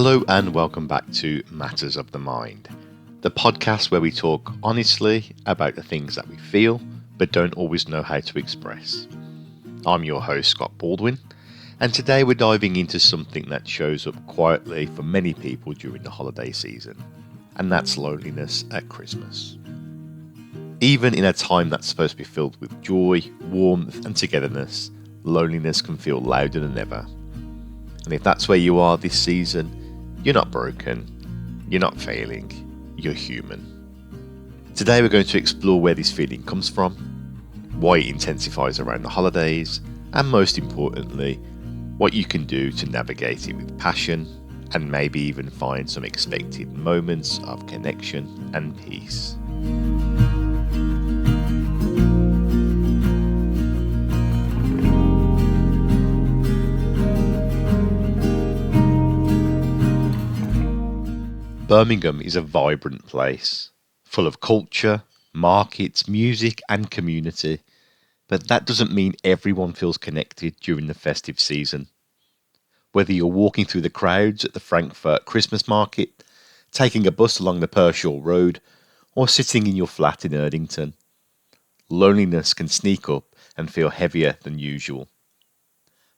Hello and welcome back to Matters of the Mind, the podcast where we talk honestly about the things that we feel but don't always know how to express. I'm your host, Scott Baldwin, and today we're diving into something that shows up quietly for many people during the holiday season, and that's loneliness at Christmas. Even in a time that's supposed to be filled with joy, warmth, and togetherness, loneliness can feel louder than ever. And if that's where you are this season, you're not broken, you're not failing, you're human. Today we're going to explore where this feeling comes from, why it intensifies around the holidays, and most importantly, what you can do to navigate it with passion and maybe even find some expected moments of connection and peace. Birmingham is a vibrant place, full of culture, markets, music and community, but that doesn't mean everyone feels connected during the festive season. Whether you're walking through the crowds at the Frankfurt Christmas market, taking a bus along the Pershore Road, or sitting in your flat in Erdington, loneliness can sneak up and feel heavier than usual.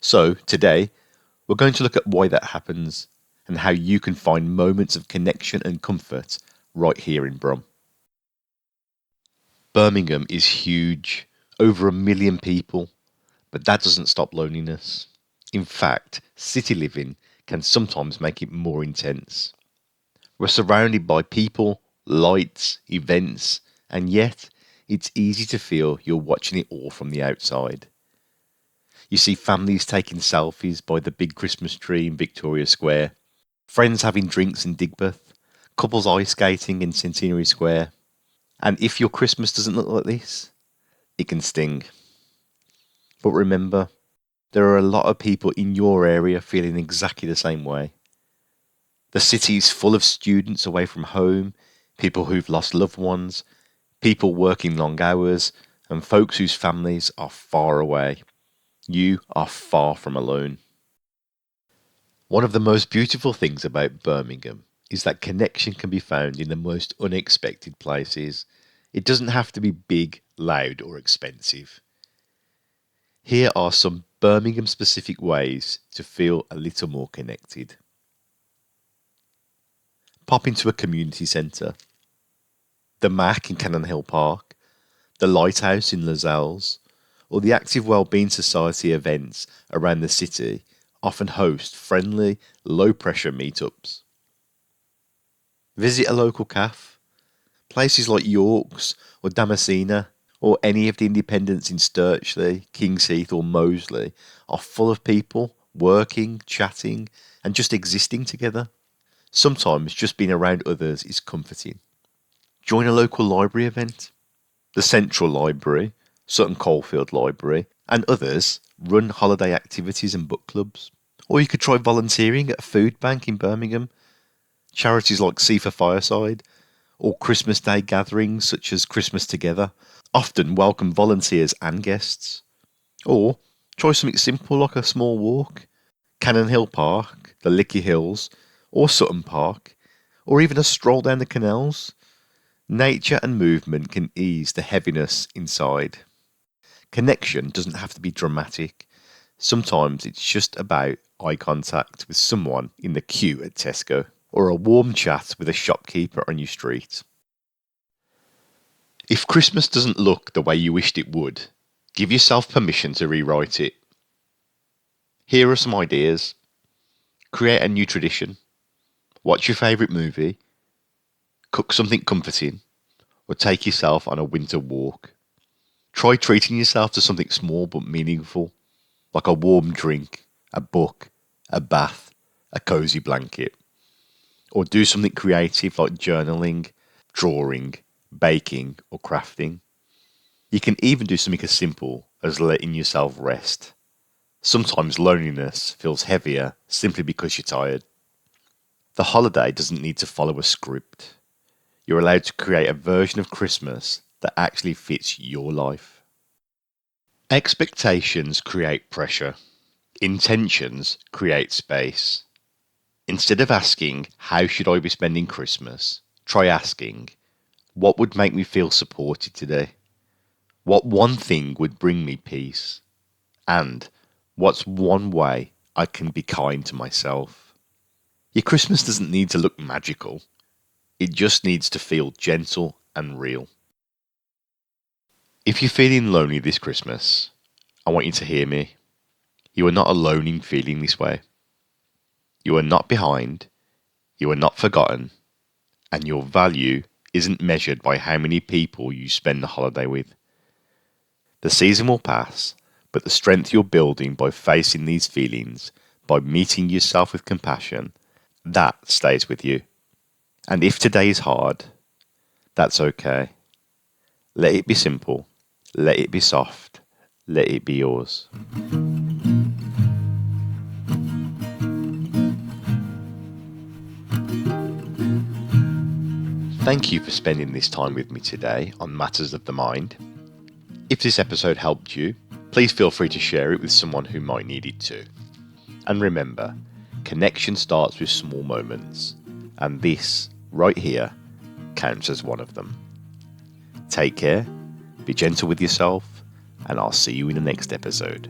So, today, we're going to look at why that happens and how you can find moments of connection and comfort right here in Brum. Birmingham is huge, over 1 million people, but that doesn't stop loneliness. In fact, city living can sometimes make it more intense. We're surrounded by people, lights, events, and yet it's easy to feel you're watching it all from the outside. You see families taking selfies by the big Christmas tree in Victoria Square, friends having drinks in Digbeth, couples ice skating in Centenary Square. And if your Christmas doesn't look like this, it can sting. But remember, there are a lot of people in your area feeling exactly the same way. The city is full of students away from home, people who've lost loved ones, people working long hours, and folks whose families are far away. You are far from alone. One of the most beautiful things about Birmingham is that connection can be found in the most unexpected places. It doesn't have to be big, loud, or expensive. Here are some Birmingham specific ways to feel a little more connected. Pop into a community centre. The Mac in Cannon Hill Park, the Lighthouse in Lascelles, or the Active Wellbeing Society events around the city often host friendly, low-pressure meetups. Visit a local cafe. Places like York's or Damascena, or any of the independents in Sturchley, Kingsheath or Moseley are full of people working, chatting, and just existing together. Sometimes just being around others is comforting. Join a local library event. The Central Library, Sutton Coldfield Library, and others run holiday activities and book clubs. Or you could try volunteering at a food bank in Birmingham. Charities like Sea for Fireside, or Christmas Day gatherings such as Christmas Together, often welcome volunteers and guests. Or try something simple like a small walk. Cannon Hill Park, the Licky Hills, or Sutton Park, or even a stroll down the canals. Nature and movement can ease the heaviness inside. Connection doesn't have to be dramatic. Sometimes it's just about eye contact with someone in the queue at Tesco, or a warm chat with a shopkeeper on your street. If Christmas doesn't look the way you wished it would, give yourself permission to rewrite it. Here are some ideas. Create a new tradition. Watch your favourite movie. Cook something comforting. Or take yourself on a winter walk. Try treating yourself to something small but meaningful, like a warm drink, a book, a bath, a cosy blanket. Or do something creative like journaling, drawing, baking, or crafting. You can even do something as simple as letting yourself rest. Sometimes loneliness feels heavier simply because you're tired. The holiday doesn't need to follow a script. You're allowed to create a version of Christmas that actually fits your life. Expectations create pressure. Intentions create space. Instead of asking, how should I be spending Christmas? Try asking, what would make me feel supported today? What one thing would bring me peace? And what's one way I can be kind to myself? Your Christmas doesn't need to look magical. It just needs to feel gentle and real. If you're feeling lonely this Christmas, I want you to hear me. You are not alone in feeling this way. You are not behind. You are not forgotten. And your value isn't measured by how many people you spend the holiday with. The season will pass, but the strength you're building by facing these feelings, by meeting yourself with compassion, that stays with you. And if today is hard, that's okay. Let it be simple. Let it be soft. Let it be yours. Thank you for spending this time with me today on Matters of the Mind. If this episode helped you, please feel free to share it with someone who might need it too. And remember, connection starts with small moments, and this, right here, counts as one of them. Take care, be gentle with yourself, and I'll see you in the next episode.